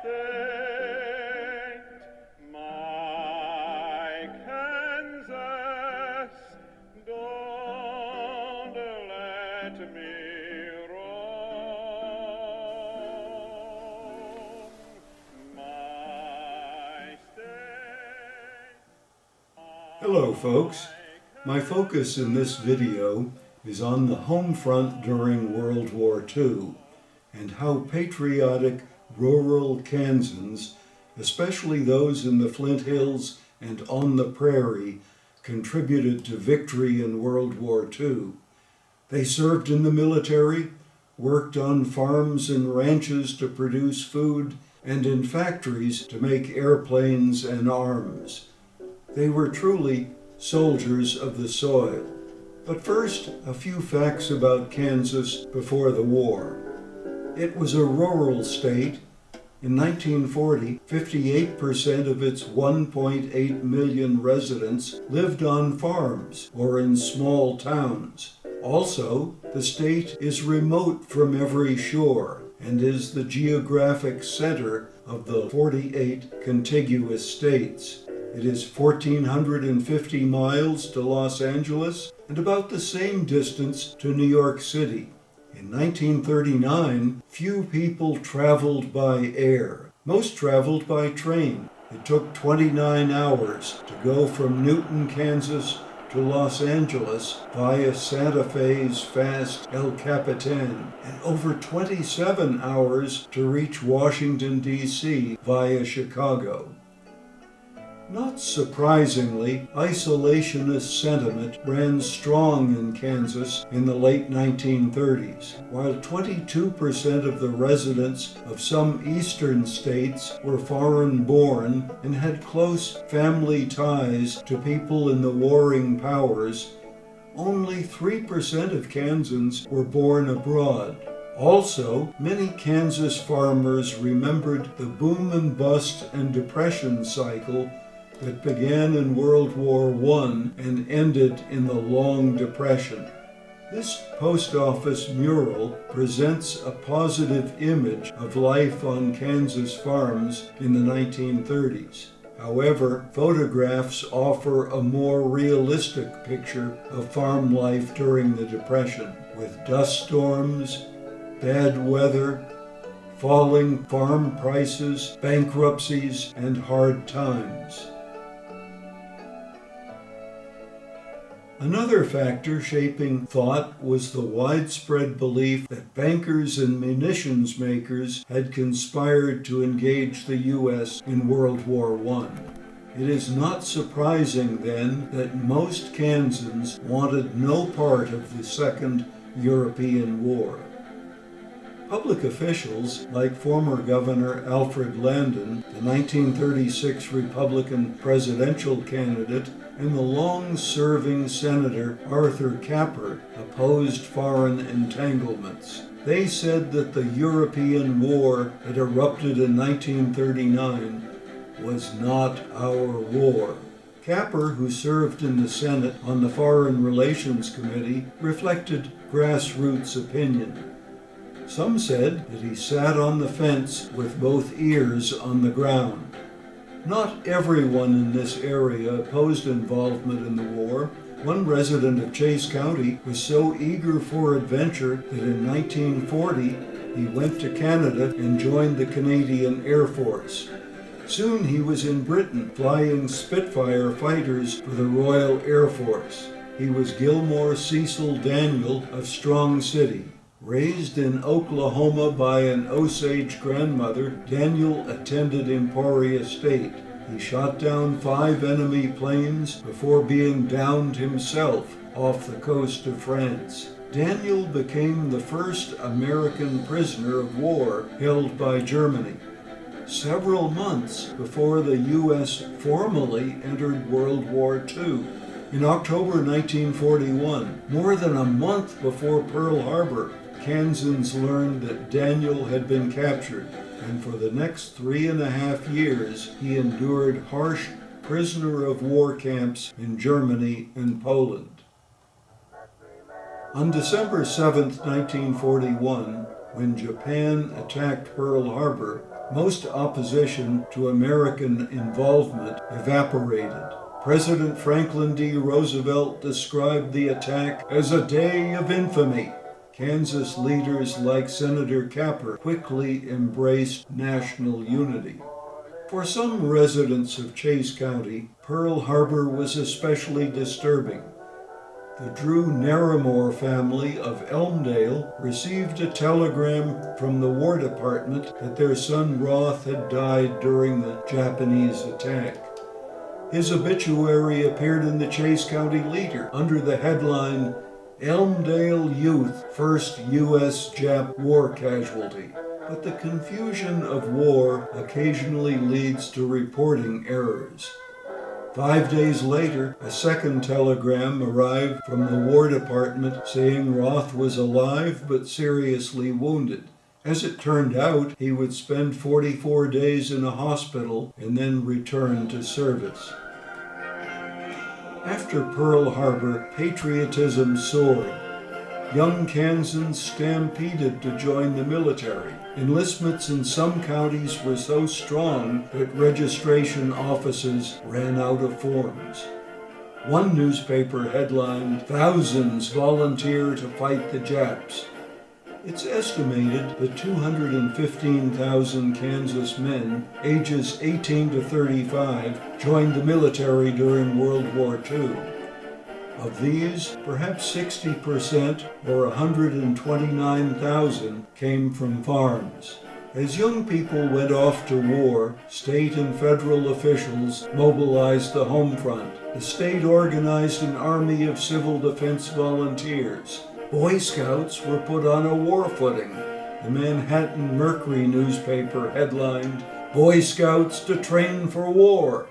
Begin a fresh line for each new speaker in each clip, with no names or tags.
state, my Kansas, don't let me roam. My state,
Hello folks, my focus in this video is on the home front during World War II and how patriotic rural Kansans, especially those in the Flint Hills and on the prairie, contributed to victory in World War II. They served in the military, worked on farms and ranches to produce food, and in factories to make airplanes and arms. They were truly soldiers of the soil. But first, a few facts about Kansas before the war. It was a rural state. In 1940, 58% of its 1.8 million residents lived on farms or in small towns. Also, the state is remote from every shore and is the geographic center of the 48 contiguous states. It is 1,450 miles to Los Angeles and about the same distance to New York City. In 1939, few people traveled by air. Most traveled by train. It took 29 hours to go from Newton, Kansas to Los Angeles via Santa Fe's fast El Capitan, and over 27 hours to reach Washington, D.C. via Chicago. Not surprisingly, isolationist sentiment ran strong in Kansas in the late 1930s, while 22% of the residents of some eastern states were foreign-born and had close family ties to people in the warring powers. Only 3% of Kansans were born abroad. Also, many Kansas farmers remembered the boom and bust and depression cycle that began in World War I and ended in the Long Depression. This post office mural presents a positive image of life on Kansas farms in the 1930s. However, photographs offer a more realistic picture of farm life during the Depression, with dust storms, bad weather, falling farm prices, bankruptcies, and hard times. Another factor shaping thought was the widespread belief that bankers and munitions makers had conspired to engage the U.S. in World War I. It is not surprising, then, that most Kansans wanted no part of the Second European War. Public officials, like former Governor Alfred, the 1936 Republican presidential candidate, and the long-serving Senator Arthur Capper, opposed foreign entanglements. They said that the European War that erupted in 1939 was not our war. Capper, who served in the Senate on the Foreign Relations Committee, reflected grassroots opinion. Some said that he sat on the fence with both ears on the ground. Not everyone in this area opposed involvement in the war. One resident of Chase County was so eager for adventure that in 1940 he went to Canada and joined the Canadian Air Force. Soon he was in Britain flying Spitfire fighters for the Royal Air Force. He was Gilmore Cecil Daniel of Strong City. Raised in Oklahoma by an Osage grandmother, Daniel attended Emporia State. He shot down 5 enemy planes before being downed himself off the coast of France. Daniel became the first American prisoner of war held by Germany, several months before the U.S. formally entered World War II. In October 1941, more than a month before Pearl Harbor, Kansans learned that Daniel had been captured, and for the next 3.5 years he endured harsh prisoner of war camps in Germany and Poland. On December 7, 1941, when Japan attacked Pearl Harbor, Most opposition to American involvement evaporated. President Franklin D. Roosevelt described the attack as a day of infamy. Kansas leaders like Senator Capper quickly embraced national unity. For some residents of Chase County, Pearl Harbor was especially disturbing. The Drew Narramore family of Elmdale received a telegram from the War Department that their son Roth had died during the Japanese attack. His obituary appeared in the Chase County Leader under the headline, "Elmdale Youth First U.S.-Jap War Casualty." But the confusion of war occasionally leads to reporting errors. 5 days later, a second telegram arrived from the War Department saying Roth was alive but seriously wounded. As it turned out, he would spend 44 days in a hospital and then return to service. After Pearl Harbor, patriotism soared. Young Kansans stampeded to join the military. Enlistments in some counties were so strong that registration offices ran out of forms. One newspaper headlined, "Thousands Volunteer to Fight the Japs." It's estimated that 215,000 Kansas men, ages 18 to 35, joined the military during World War II. Of these, perhaps 60%, or 129,000, came from farms. As young people went off to war, state and federal officials mobilized the home front. The state organized an army of civil defense volunteers. Boy Scouts were put on a war footing. The Manhattan Mercury newspaper headlined, "Boy Scouts to Train for War."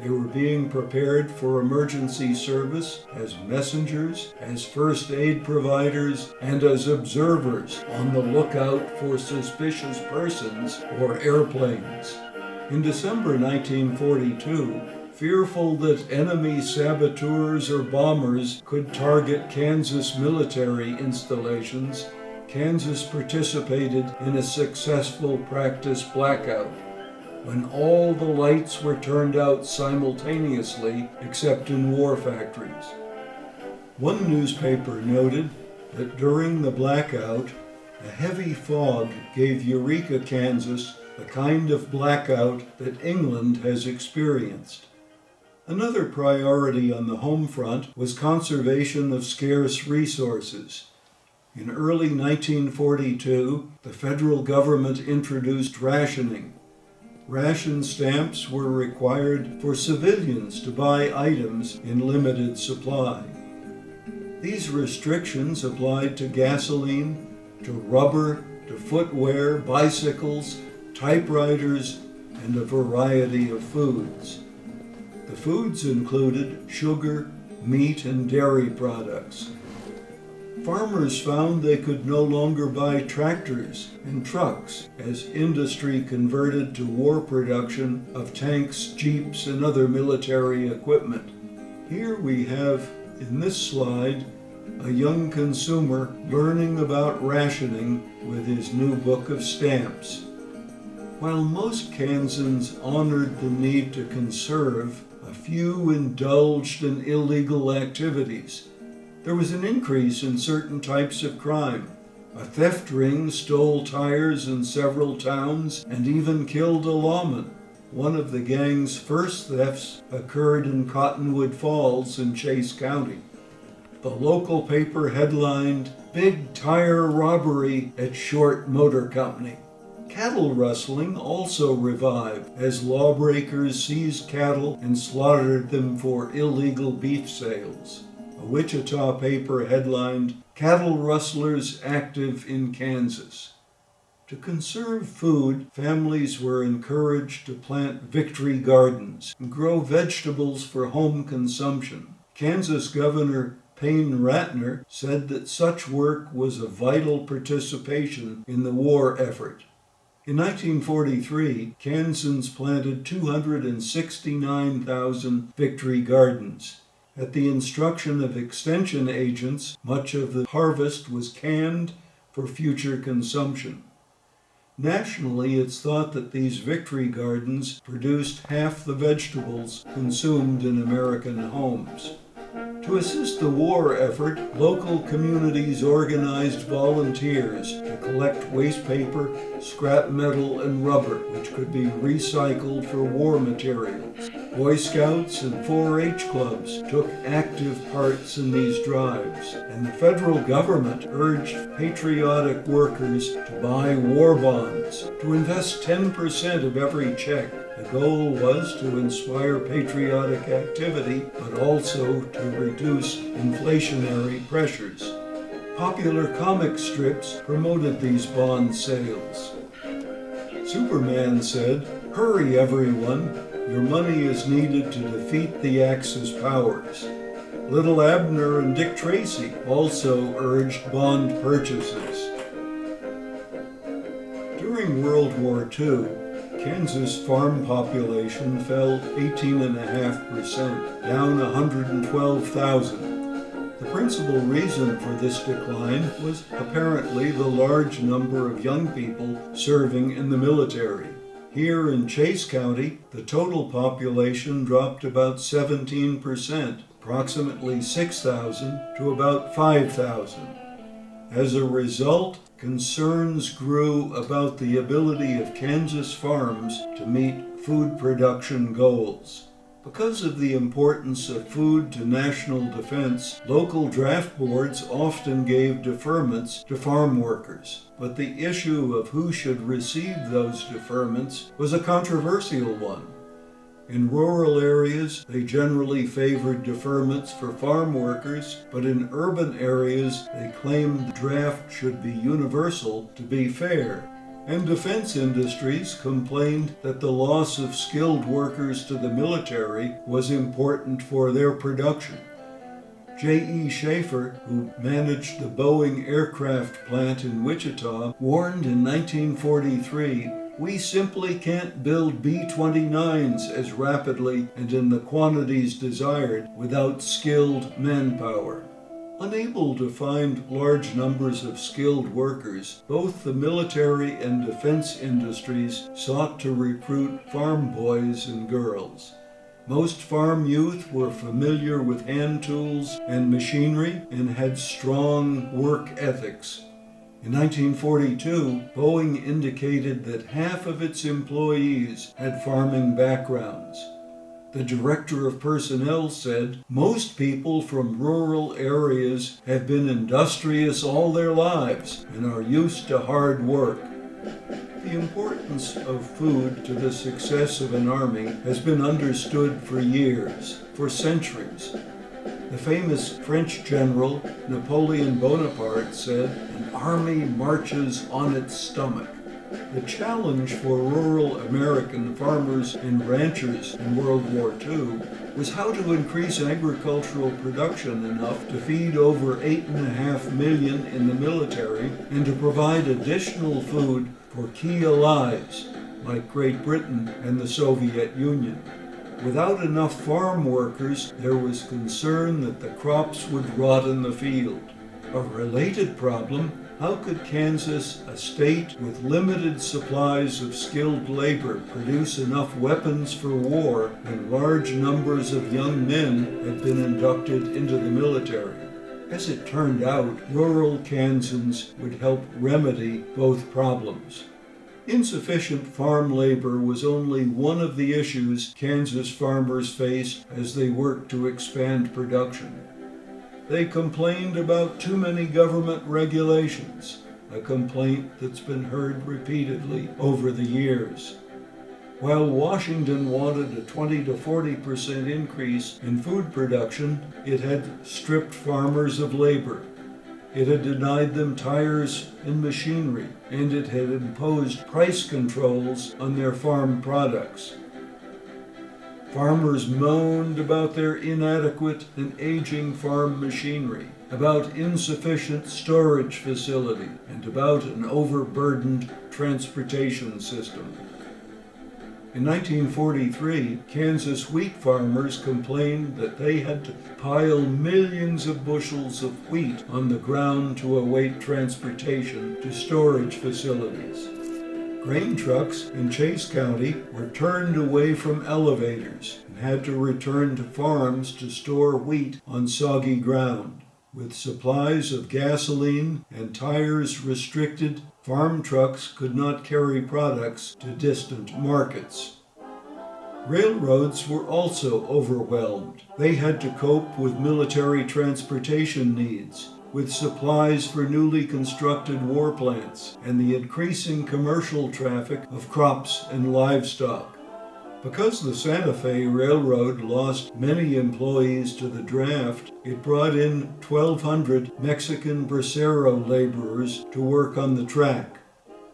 They were being prepared for emergency service as messengers, as first aid providers, and as observers on the lookout for suspicious persons or airplanes. In December 1942, fearful that enemy saboteurs or bombers could target Kansas military installations, Kansas participated in a successful practice blackout, when all the lights were turned out simultaneously except in war factories. One newspaper noted that during the blackout, a heavy fog gave Eureka, Kansas, the kind of blackout that England has experienced. Another priority on the home front was conservation of scarce resources. In early 1942, the federal government introduced rationing. Ration stamps were required for civilians to buy items in limited supply. These restrictions applied to gasoline, to rubber, to footwear, bicycles, typewriters, and a variety of foods. The foods included sugar, meat, and dairy products. Farmers found they could no longer buy tractors and trucks as industry converted to war production of tanks, jeeps, and other military equipment. Here we have, in this slide, a young consumer learning about rationing with his new book of stamps. While most Kansans honored the need to conserve, a few indulged in illegal activities. There was an increase in certain types of crime. A theft ring stole tires in several towns and even killed a lawman. One of the gang's first thefts occurred in Cottonwood Falls in Chase County. The local paper headlined, "Big Tire Robbery at Short Motor Company." Cattle rustling also revived as lawbreakers seized cattle and slaughtered them for illegal beef sales. A Wichita paper headlined, "Cattle Rustlers Active in Kansas." To conserve food, families were encouraged to plant victory gardens and grow vegetables for home consumption. Kansas Governor Payne Ratner said that such work was a vital participation in the war effort. In 1943, Kansans planted 269,000 victory gardens. At the instruction of extension agents, much of the harvest was canned for future consumption. Nationally, it's thought that these victory gardens produced half the vegetables consumed in American homes. To assist the war effort, local communities organized volunteers to collect waste paper, scrap metal, and rubber, which could be recycled for war materials. Boy Scouts and 4-H clubs took active parts in these drives, and the federal government urged patriotic workers to buy war bonds, to invest 10% of every check. The goal was to inspire patriotic activity, but also to reduce inflationary pressures. Popular comic strips promoted these bond sales. Superman said, "Hurry, everyone, your money is needed to defeat the Axis powers." Little Abner and Dick Tracy also urged bond purchases. During World War II, Kansas farm population fell 18.5%, down 112,000. The principal reason for this decline was apparently the large number of young people serving in the military. Here in Chase County, the total population dropped about 17%, approximately 6,000 to about 5,000. As a result, concerns grew about the ability of Kansas farms to meet food production goals. Because of the importance of food to national defense, local draft boards often gave deferments to farm workers. But the issue of who should receive those deferments was a controversial one. In rural areas, they generally favored deferments for farm workers, but in urban areas, they claimed the draft should be universal to be fair. And defense industries complained that the loss of skilled workers to the military was important for their production. J.E. Schaefer, who managed the Boeing aircraft plant in Wichita, warned in 1943, "We simply can't build B-29s as rapidly and in the quantities desired without skilled manpower." Unable to find large numbers of skilled workers, both the military and defense industries sought to recruit farm boys and girls. Most farm youth were familiar with hand tools and machinery and had strong work ethics. In 1942, Boeing indicated that half of its employees had farming backgrounds. The director of personnel said, "Most people from rural areas have been industrious all their lives and are used to hard work." The importance of food to the success of an army has been understood for years, for centuries. The famous French general Napoleon Bonaparte said, "An army marches on its stomach." The challenge for rural American farmers and ranchers in World War II was how to increase agricultural production enough to feed over 8.5 million in the military and to provide additional food for key allies like Great Britain and the Soviet Union. Without enough farm workers, there was concern that the crops would rot in the field. A related problem: how could Kansas, a state with limited supplies of skilled labor, produce enough weapons for war when large numbers of young men had been inducted into the military? As it turned out, rural Kansans would help remedy both problems. Insufficient farm labor was only one of the issues Kansas farmers faced as they worked to expand production. They complained about too many government regulations, a complaint that's been heard repeatedly over the years. While Washington wanted a 20 to 40% increase in food production, it had stripped farmers of labor. It had denied them tires and machinery, and it had imposed price controls on their farm products. Farmers moaned about their inadequate and aging farm machinery, about insufficient storage facilities, and about an overburdened transportation system. In 1943, Kansas wheat farmers complained that they had to pile millions of bushels of wheat on the ground to await transportation to storage facilities. Grain trucks in Chase County were turned away from elevators and had to return to farms to store wheat on soggy ground. With supplies of gasoline and tires restricted, farm trucks could not carry products to distant markets. Railroads were also overwhelmed. They had to cope with military transportation needs, with supplies for newly constructed war plants, and the increasing commercial traffic of crops and livestock. Because the Santa Fe Railroad lost many employees to the draft, it brought in 1,200 Mexican bracero laborers to work on the track.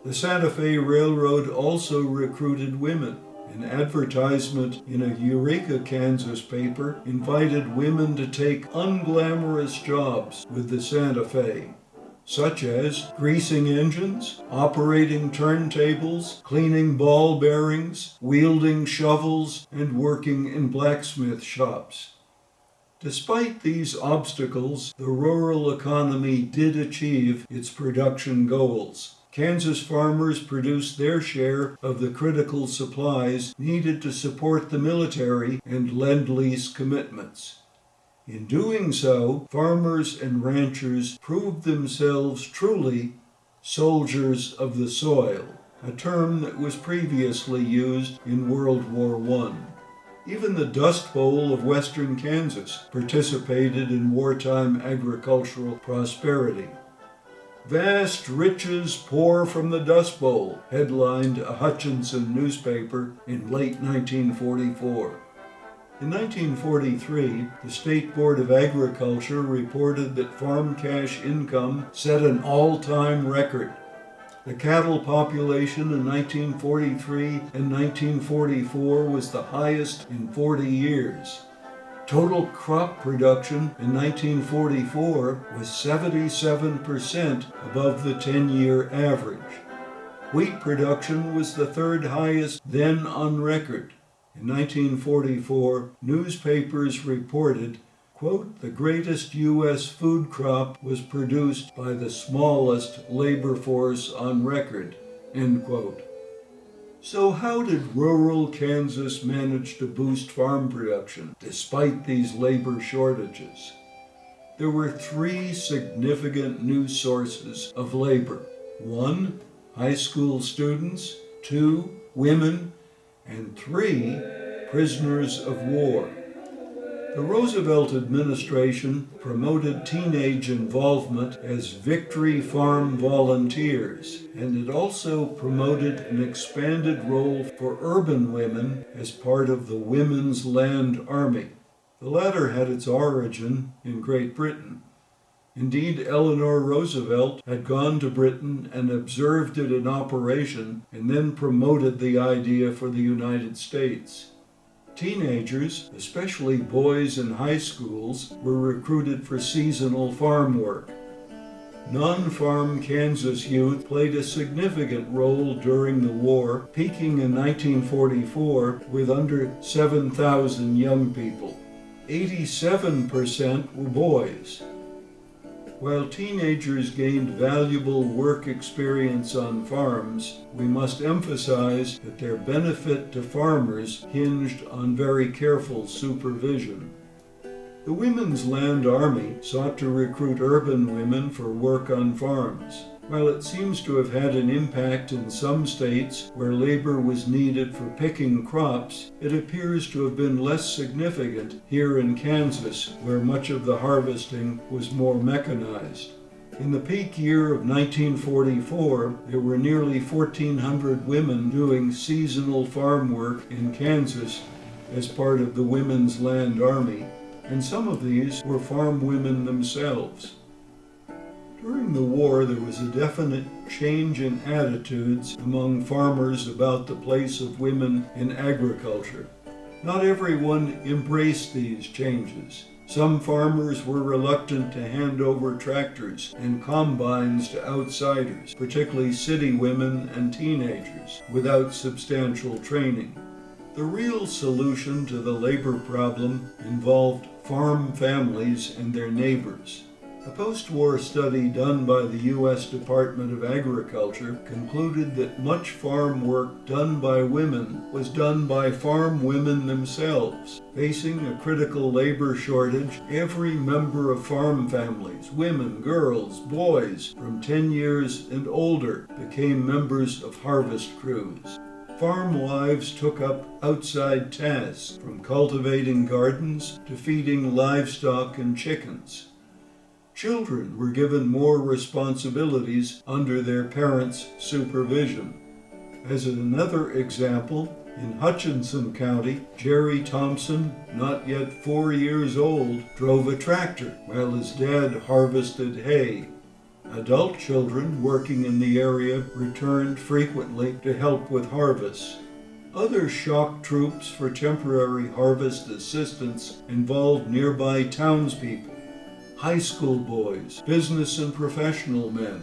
The Santa Fe Railroad also recruited women. An advertisement in a Eureka, Kansas paper invited women to take unglamorous jobs with the Santa Fe, such as greasing engines, operating turntables, cleaning ball bearings, wielding shovels, and working in blacksmith shops. Despite these obstacles, the rural economy did achieve its production goals. Kansas farmers produced their share of the critical supplies needed to support the military and lend-lease commitments. In doing so, farmers and ranchers proved themselves truly soldiers of the soil, a term that was previously used in World War I. Even the Dust Bowl of western Kansas participated in wartime agricultural prosperity. "Vast riches pour from the Dust Bowl," headlined a Hutchinson newspaper in late 1944. In 1943, the State Board of Agriculture reported that farm cash income set an all-time record. The cattle population in 1943 and 1944 was the highest in 40 years. Total crop production in 1944 was 77% above the 10-year average. Wheat production was the third highest then on record. In 1944, newspapers reported, quote, "The greatest U.S. food crop was produced by the smallest labor force on record," end quote. So how did rural Kansas manage to boost farm production despite these labor shortages? There were three significant new sources of labor. 1, high school students, 2, women, and 3, prisoners of war. The Roosevelt administration promoted teenage involvement as Victory Farm volunteers, and it also promoted an expanded role for urban women as part of the Women's Land Army. The latter had its origin in Great Britain. Indeed, Eleanor Roosevelt had gone to Britain and observed it in operation and then promoted the idea for the United States. Teenagers, especially boys in high schools, were recruited for seasonal farm work. Non-farm Kansas youth played a significant role during the war, peaking in 1944 with under 7,000 young people. 87% were boys. While teenagers gained valuable work experience on farms, we must emphasize that their benefit to farmers hinged on very careful supervision. The Women's Land Army sought to recruit urban women for work on farms. While it seems to have had an impact in some states where labor was needed for picking crops, it appears to have been less significant here in Kansas, where much of the harvesting was more mechanized. In the peak year of 1944, there were nearly 1,400 women doing seasonal farm work in Kansas as part of the Women's Land Army, and some of these were farm women themselves. During the war, there was a definite change in attitudes among farmers about the place of women in agriculture. Not everyone embraced these changes. Some farmers were reluctant to hand over tractors and combines to outsiders, particularly city women and teenagers, without substantial training. The real solution to the labor problem involved farm families and their neighbors. A post-war study done by the U.S. Department of Agriculture concluded that much farm work done by women was done by farm women themselves. Facing a critical labor shortage, every member of farm families, women, girls, boys, from 10 years and older, became members of harvest crews. Farm wives took up outside tasks, from cultivating gardens to feeding livestock and chickens. Children were given more responsibilities under their parents' supervision. As another example, in Hutchinson County, Jerry Thompson, not yet 4 years old, drove a tractor while his dad harvested hay. Adult children working in the area returned frequently to help with harvests. Other shock troops for temporary harvest assistance involved nearby townspeople, high school boys, business and professional men.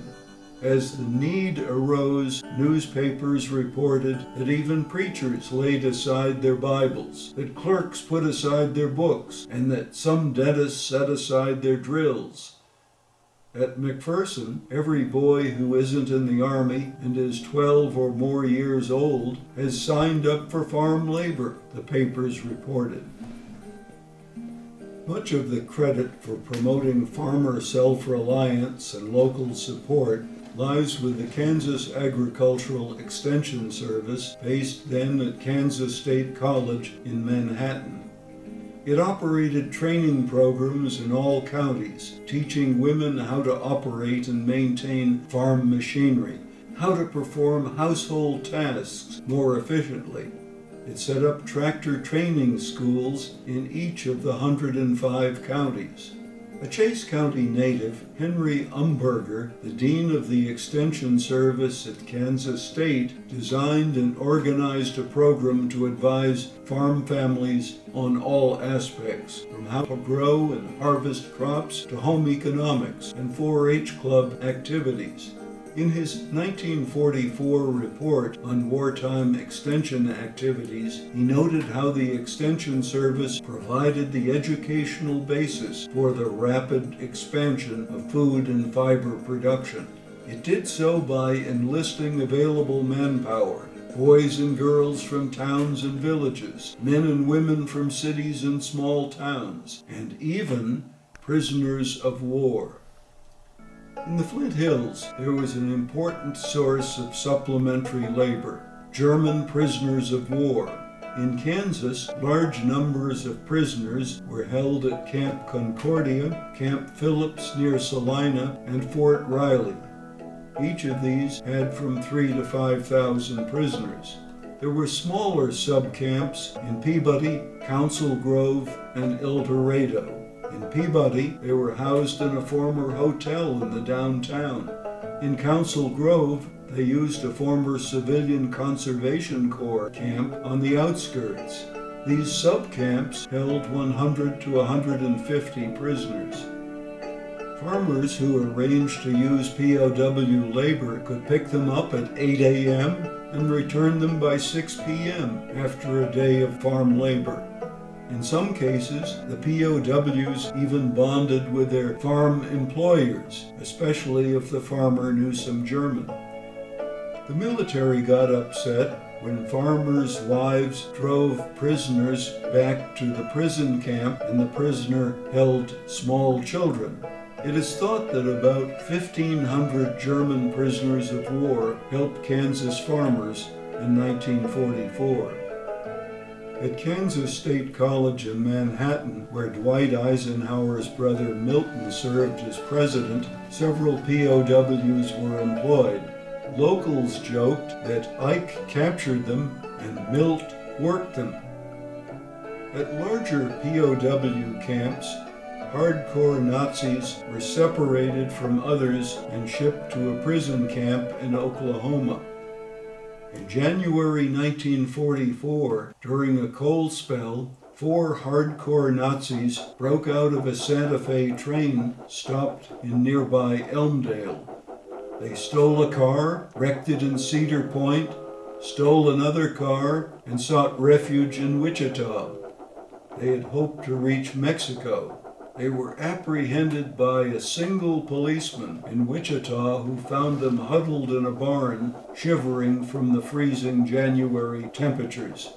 As the need arose, newspapers reported that even preachers laid aside their Bibles, that clerks put aside their books, and that some dentists set aside their drills. At McPherson, every boy who isn't in the Army and is 12 or more years old has signed up for farm labor, the papers reported. Much of the credit for promoting farmer self-reliance and local support lies with the Kansas Agricultural Extension Service, based then at Kansas State College in Manhattan. It operated training programs in all counties, teaching women how to operate and maintain farm machinery, how to perform household tasks more efficiently. It set up tractor training schools in each of the 105 counties. A Chase County native, Henry Umberger, the dean of the Extension Service at Kansas State, designed and organized a program to advise farm families on all aspects, from how to grow and harvest crops to home economics and 4-H club activities. In his 1944 report on wartime extension activities, he noted how the Extension Service provided the educational basis for the rapid expansion of food and fiber production. It did so by enlisting available manpower, boys and girls from towns and villages, men and women from cities and small towns, and even prisoners of war. In the Flint Hills, there was an important source of supplementary labor: German prisoners of war. In Kansas, large numbers of prisoners were held at Camp Concordia, Camp Phillips near Salina, and Fort Riley. Each of these had from 3,000 to 5,000 prisoners. There were smaller subcamps in Peabody, Council Grove, and El Dorado. In Peabody, they were housed in a former hotel in the downtown. In Council Grove, they used a former Civilian Conservation Corps camp on the outskirts. These subcamps held 100 to 150 prisoners. Farmers who arranged to use POW labor could pick them up at 8 a.m. and return them by 6 p.m. after a day of farm labor. In some cases, the POWs even bonded with their farm employers, especially if the farmer knew some German. The military got upset when farmers' wives drove prisoners back to the prison camp and the prisoner held small children. It is thought that about 1,500 German prisoners of war helped Kansas farmers in 1944. At Kansas State College in Manhattan, where Dwight Eisenhower's brother Milton served as president, several POWs were employed. Locals joked that Ike captured them and Milt worked them. At larger POW camps, hardcore Nazis were separated from others and shipped to a prison camp in Oklahoma. In January 1944, during a coal spell, 4 hardcore Nazis broke out of a Santa Fe train stopped in nearby Elmdale. They stole a car, wrecked it in Cedar Point, stole another car, and sought refuge in Wichita. They had hoped to reach Mexico. They were apprehended by a single policeman in Wichita who found them huddled in a barn, shivering from the freezing January temperatures.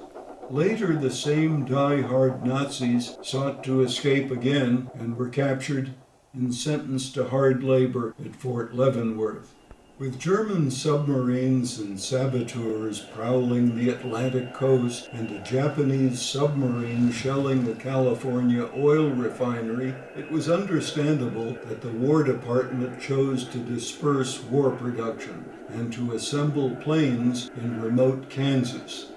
Later, the same die-hard Nazis sought to escape again and were captured and sentenced to hard labor at Fort Leavenworth. With German submarines and saboteurs prowling the Atlantic coast and a Japanese submarine shelling a California oil refinery, it was understandable that the War Department chose to disperse war production and to assemble planes in remote Kansas.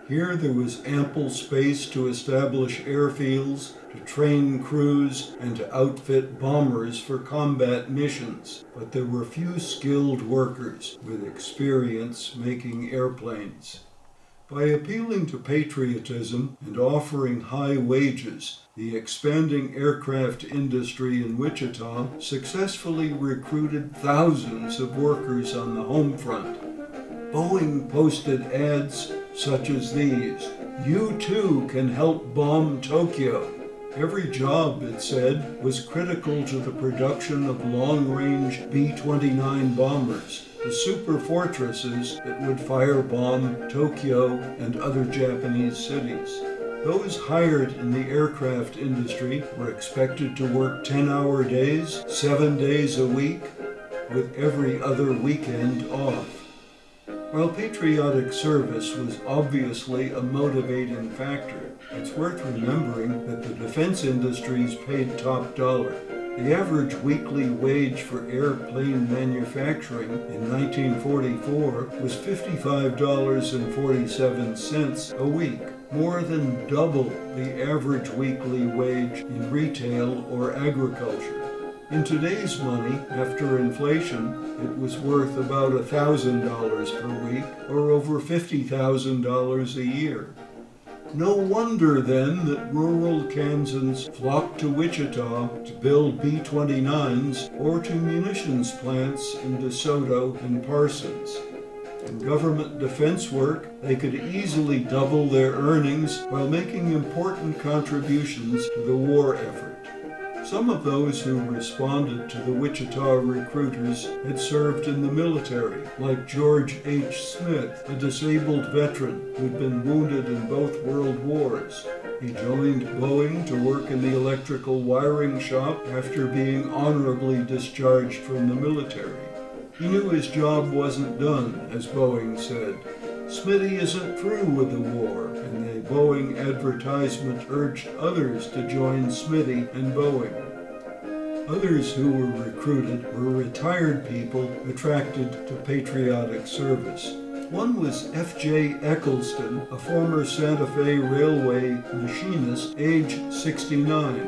Here there was ample space to establish airfields, to train crews, and to outfit bombers for combat missions, but there were few skilled workers with experience making airplanes. By appealing to patriotism and offering high wages, the expanding aircraft industry in Wichita successfully recruited thousands of workers on the home front. Boeing posted ads such as these: "You too can help bomb Tokyo." Every job, it said, was critical to the production of long-range B-29 bombers, the super fortresses that would firebomb Tokyo and other Japanese cities. Those hired in the aircraft industry were expected to work 10-hour days, 7 days a week, with every other weekend off. While patriotic service was obviously a motivating factor, it's worth remembering that the defense industries paid top dollar. The average weekly wage for airplane manufacturing in 1944 was $55.47 a week, more than double the average weekly wage in retail or agriculture. In today's money, after inflation, it was worth about $1,000 per week, or over $50,000 a year. No wonder then that rural Kansans flocked to Wichita to build B-29s or to munitions plants in DeSoto and Parsons. In government defense work, they could easily double their earnings while making important contributions to the war effort. Some of those who responded to the Wichita recruiters had served in the military, like George H. Smith, a disabled veteran who'd been wounded in both World Wars. He joined Boeing to work in the electrical wiring shop after being honorably discharged from the military. He knew his job wasn't done, as Boeing said. "Smitty isn't through with the war," and the Boeing advertisement urged others to join Smitty and Boeing. Others who were recruited were retired people attracted to patriotic service. One was F.J. Eckes, a former Santa Fe Railway machinist, age 69.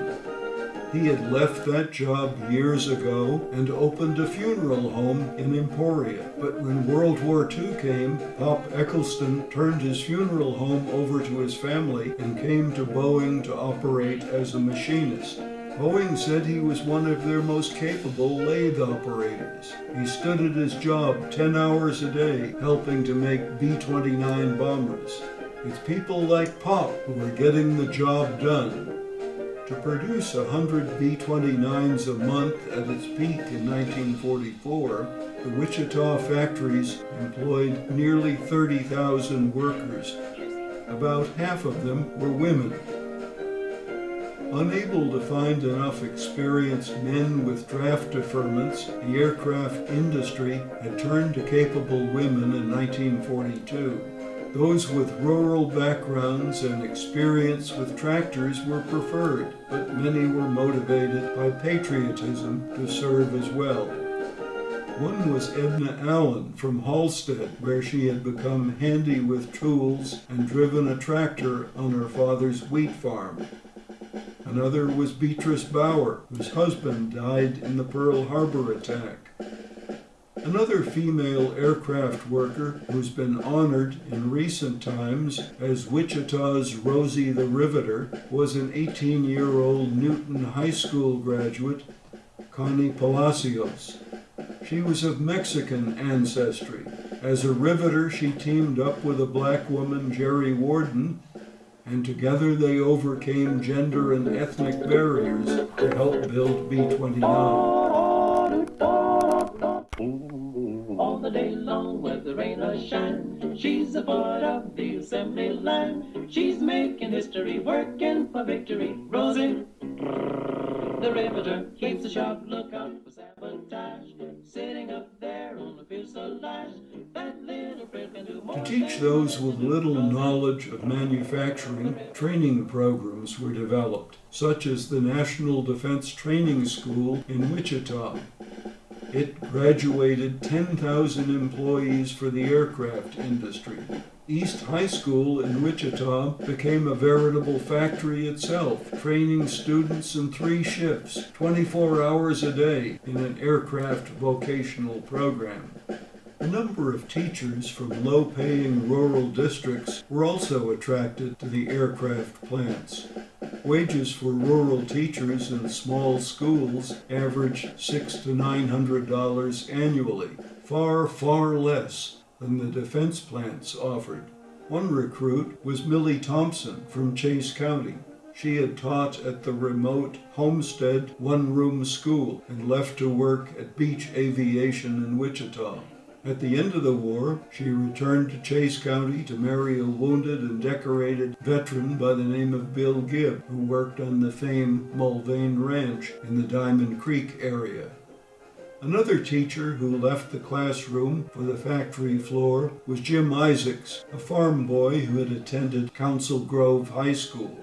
He had left that job years ago and opened a funeral home in Emporia. But when World War II came, Pop Eccleston turned his funeral home over to his family and came to Boeing to operate as a machinist. Boeing said he was one of their most capable lathe operators. He stood at his job 10 hours a day, helping to make B-29 bombers. It's people like Pop who are getting the job done. To produce 100 B-29s a month at its peak in 1944, the Wichita factories employed nearly 30,000 workers. About half of them were women. Unable to find enough experienced men with draft deferments, the aircraft industry had turned to capable women in 1942. Those with rural backgrounds and experience with tractors were preferred, but many were motivated by patriotism to serve as well. One was Edna Allen from Halstead, where she had become handy with tools and driven a tractor on her father's wheat farm. Another was Beatrice Bauer, whose husband died in the Pearl Harbor attack. Another female aircraft worker who's been honored in recent times as Wichita's Rosie the Riveter was an 18-year-old Newton High School graduate, Connie Palacios. She was of Mexican ancestry. As a riveter, she teamed up with a black woman, Jerry Warden, and together they overcame gender and ethnic barriers to help build B-29.
All the day long, whether rain or shine, she's a part of the assembly line. She's making history, working for victory. Rosie, the riveter, keeps a sharp lookout for sabotage. Sitting up there on the fuselage, that little Fred can do more.
To teach those with little knowledge of manufacturing, training programs were developed, such as the National Defense Training School in Wichita. It graduated 10,000 employees for the aircraft industry. East High School in Wichita became a veritable factory itself, training students in 3 shifts, 24 hours a day, in an aircraft vocational program. A number of teachers from low-paying rural districts were also attracted to the aircraft plants. Wages for rural teachers in small schools averaged $600 to $900 annually, far, far less than the defense plants offered. One recruit was Millie Thompson from Chase County. She had taught at the remote Homestead one-room school and left to work at Beach Aviation in Wichita. At the end of the war, she returned to Chase County to marry a wounded and decorated veteran by the name of Bill Gibb, who worked on the famed Mulvane Ranch in the Diamond Creek area. Another teacher who left the classroom for the factory floor was Jim Isaacs, a farm boy who had attended Council Grove High School.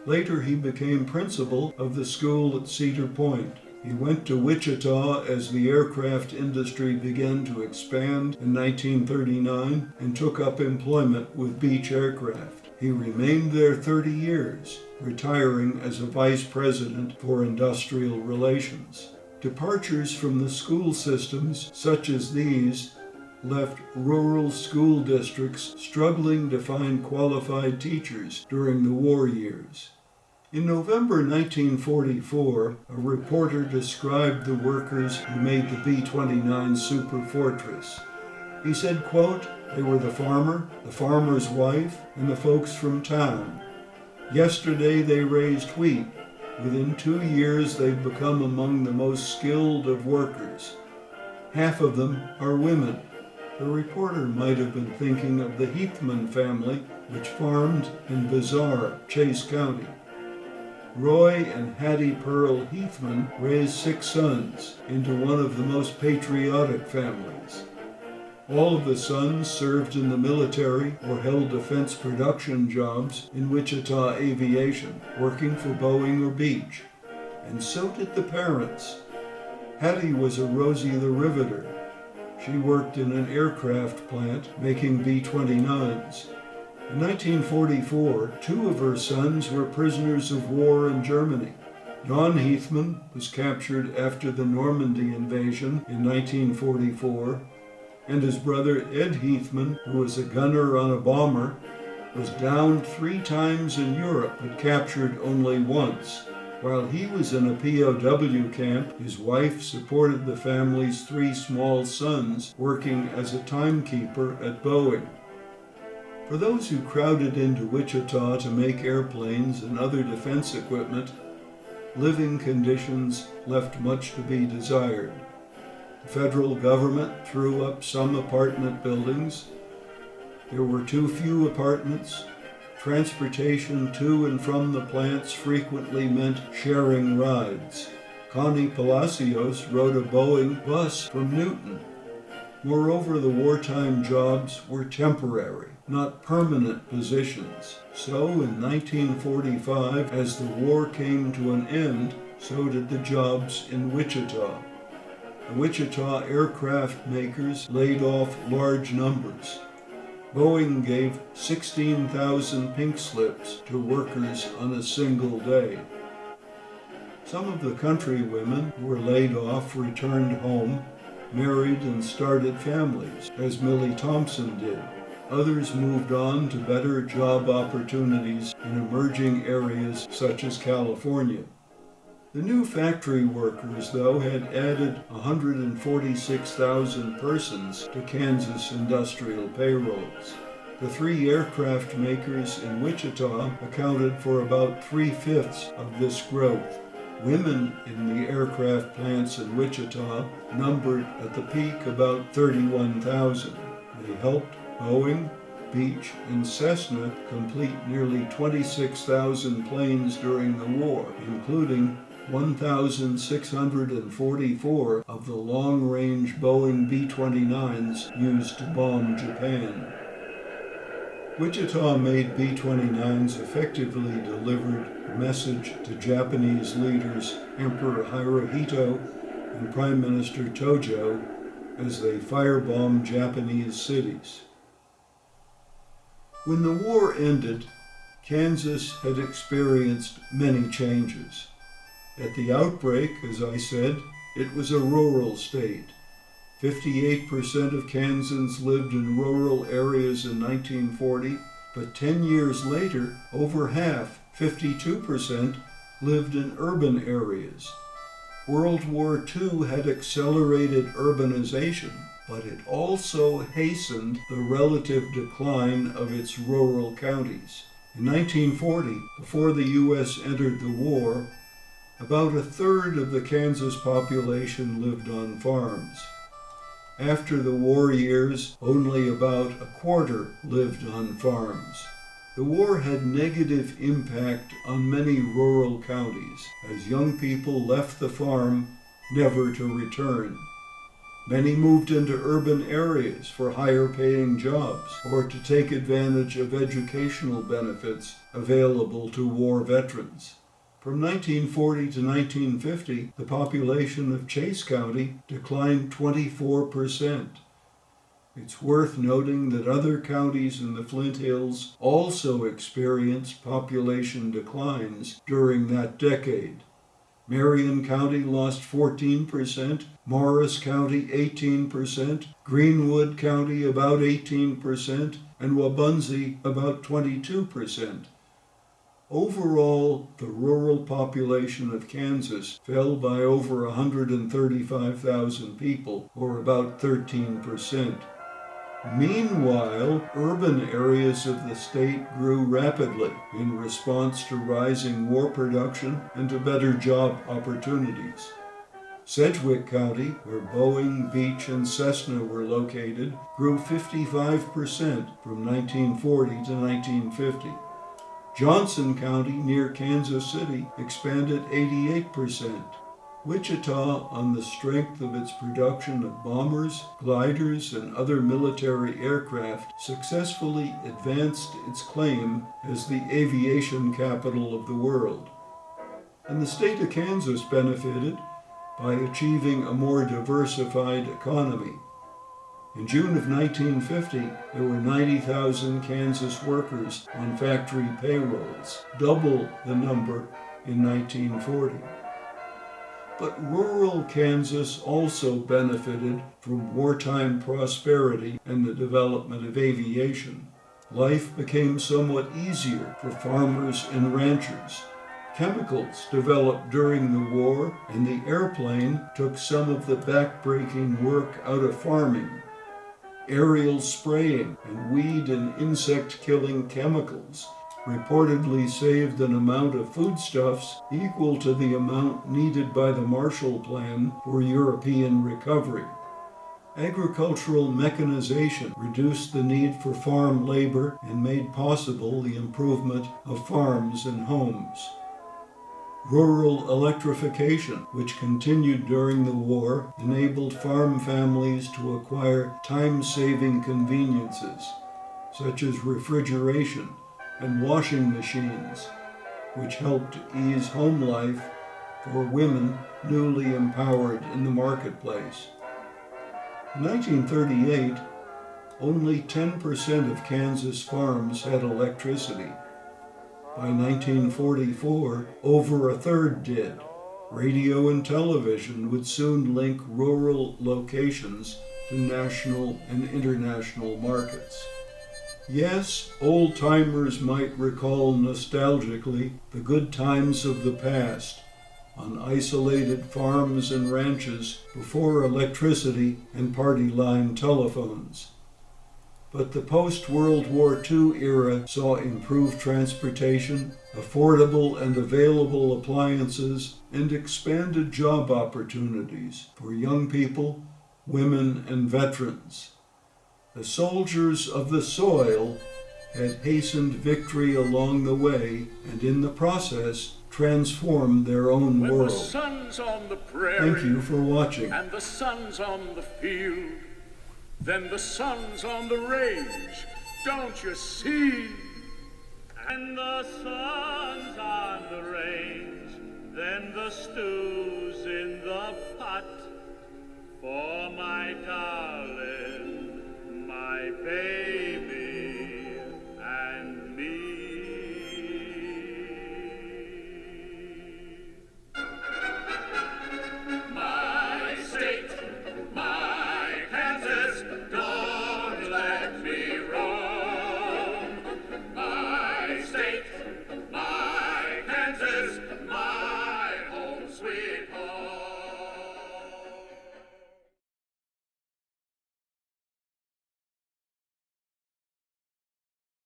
Later he became principal of the school at Cedar Point. He went to Wichita as the aircraft industry began to expand in 1939 and took up employment with Beech Aircraft. He remained there 30 years, retiring as a vice president for industrial relations. Departures from the school systems such as these left rural school districts struggling to find qualified teachers during the war years. In November 1944, a reporter described the workers who made the B-29 Super Fortress. He said, quote, "They were the farmer, the farmer's wife, and the folks from town. Yesterday they raised wheat. Within 2 years they've become among the most skilled of workers. Half of them are women." The reporter might have been thinking of the Heathman family, which farmed in Bizarre, Chase County. Roy and Hattie Pearl Heathman raised 6 sons into one of the most patriotic families. All of the sons served in the military or held defense production jobs in Wichita Aviation, working for Boeing or Beech. And so did the parents. Hattie was a Rosie the Riveter. She worked in an aircraft plant making B-29s. In 1944, 2 of her sons were prisoners of war in Germany. Don Heathman was captured after the Normandy invasion in 1944, and his brother Ed Heathman, who was a gunner on a bomber, was downed 3 times in Europe but captured only once. While he was in a POW camp, his wife supported the family's 3 small sons, working as a timekeeper at Boeing. For those who crowded into Wichita to make airplanes and other defense equipment, living conditions left much to be desired. The federal government threw up some apartment buildings. There were too few apartments. Transportation to and from the plants frequently meant sharing rides. Connie Palacios rode a Boeing bus from Newton. Moreover, the wartime jobs were temporary, not permanent positions. So in 1945, as the war came to an end, so did the jobs in Wichita. The Wichita aircraft makers laid off large numbers. Boeing gave 16,000 pink slips to workers on a single day. Some of the country women who were laid off returned home, married and started families, as Millie Thompson did. Others moved on to better job opportunities in emerging areas such as California. The new factory workers, though, had added 146,000 persons to Kansas industrial payrolls. The 3 aircraft makers in Wichita accounted for about 3/5 of this growth. Women in the aircraft plants in Wichita numbered at the peak about 31,000. They helped Boeing, Beech, and Cessna complete nearly 26,000 planes during the war, including 1,644 of the long-range Boeing B-29s used to bomb Japan. Wichita made B-29s effectively delivered a message to Japanese leaders Emperor Hirohito and Prime Minister Tojo as they firebombed Japanese cities. When the war ended, Kansas had experienced many changes. At the outbreak, as I said, it was a rural state. 58% of Kansans lived in rural areas in 1940, but 10 years later, over half, 52%, lived in urban areas. World War II had accelerated urbanization, but it also hastened the relative decline of its rural counties. In 1940, before the U.S. entered the war, about a third of the Kansas population lived on farms. After the war years, only about a quarter lived on farms. The war had negative impact on many rural counties, as young people left the farm never to return. Many moved into urban areas for higher-paying jobs or to take advantage of educational benefits available to war veterans. From 1940 to 1950, the population of Chase County declined 24%. It's worth noting that other counties in the Flint Hills also experienced population declines during that decade. Marion County lost 14%, Morris County 18%, Greenwood County about 18%, and Wabaunsee about 22%. Overall, the rural population of Kansas fell by over 135,000 people, or about 13%. Meanwhile, urban areas of the state grew rapidly in response to rising war production and to better job opportunities. Sedgwick County, where Boeing, Beech, and Cessna were located, grew 55% from 1940 to 1950. Johnson County, near Kansas City, expanded 88%. Wichita, on the strength of its production of bombers, gliders, and other military aircraft, successfully advanced its claim as the aviation capital of the world. And the state of Kansas benefited by achieving a more diversified economy. In June of 1950, there were 90,000 Kansas workers on factory payrolls, double the number in 1940. But rural Kansas also benefited from wartime prosperity and the development of aviation. Life became somewhat easier for farmers and ranchers. Chemicals developed during the war, and the airplane took some of the backbreaking work out of farming. Aerial spraying and weed and insect-killing chemicals reportedly saved an amount of foodstuffs equal to the amount needed by the Marshall Plan for European recovery. Agricultural mechanization reduced the need for farm labor and made possible the improvement of farms and homes. Rural electrification, which continued during the war, enabled farm families to acquire time-saving conveniences, such as refrigeration and washing machines, which helped ease home life for women newly empowered in the marketplace. In 1938, only 10% of Kansas farms had electricity. By 1944, over a third did. Radio and television would soon link rural locations to national and international markets. Yes, old-timers might recall nostalgically the good times of the past on isolated farms and ranches before electricity and party line telephones. But the post-World War II era saw improved transportation, affordable and available appliances, and expanded job opportunities for young people, women, and veterans. The soldiers of the soil had hastened victory along the way and in the process transformed their own
When
world.
the sun's on the prairie
Thank you for watching.
and the sun's on the field, then the sun's on the range, don't you see? And the sun's on the range, then the stew's in the pot. For my darling, my baby.